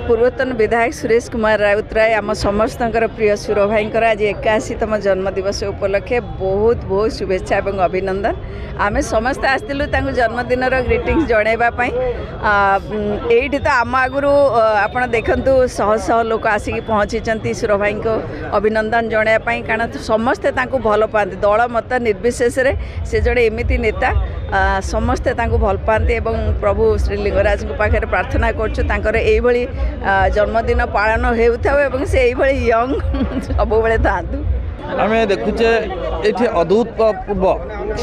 पूर्वतन विधायक सुरेश कुमार राउतराय आम समस्त प्रिय सुर भाई आज 81तम जन्मदिवस उपलक्षे बहुत बहुत शुभेच्छा और अभिनंदन। आम समस्ते आसलु जन्मदिन ग्रीटिंग्स जनवाई ये तो आम आगु आप देखु शह शह लोक आसिक पहुँची सुर भाई को अभिनंदन जनवाई कारण समस्ते भल पाती दल मत निर्विशेष से जड़े एमती नेता समस्ते भल पाती प्रभु श्री लिंगराज पाखे प्रार्थना कर जन्मदिन पालन हो से यंग सब था आम देखुचे ये अभूतपूर्व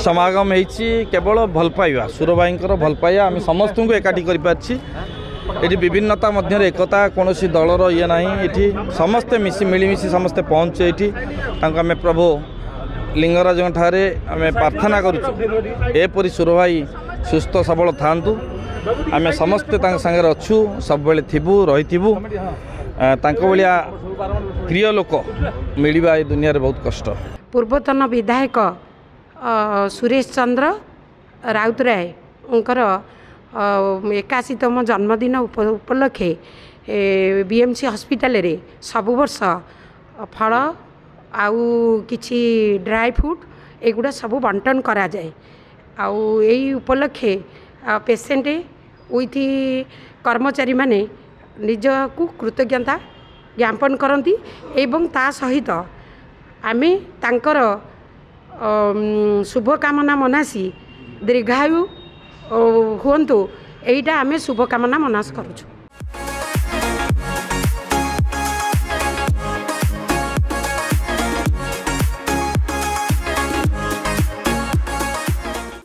समागम होती केवल भल पाइबा सुर भाई भल पाइबा आम समस्त को एकाठी कर विभिन्नता मध्य एकता कौन दलर ये ना ये समस्ते मिलमिशी समस्ते पहुँचे ये आम प्रभु लिंगराज ठारे आम प्रार्थना करूँ सुर भाई सुस्थ सबल थांतु आम समस्ते सागर अच्छु सब बेले थिबु रहिथिबु भाया प्रिय लोक मिलवा ए दुनिया रे बहुत कष्ट। पूर्वतन विधायक सुरेश चंद्र राउतराय 81तम जन्मदिन उपलक्षे बीएमसी हॉस्पिटल रे सब वर्ष फल आउ किछि ड्राई फ्रूट एगुड़ा सब बंटन करा जाए आउ यही उपलक्षे पेसेंट विथ कर्मचारी माने निज को कृतज्ञता ज्ञापन करती एवं ता सहित आमे तांकर शुभकामना मनासी दीर्घायु हुंतु एटा आमे शुभकामना मनास करूँ।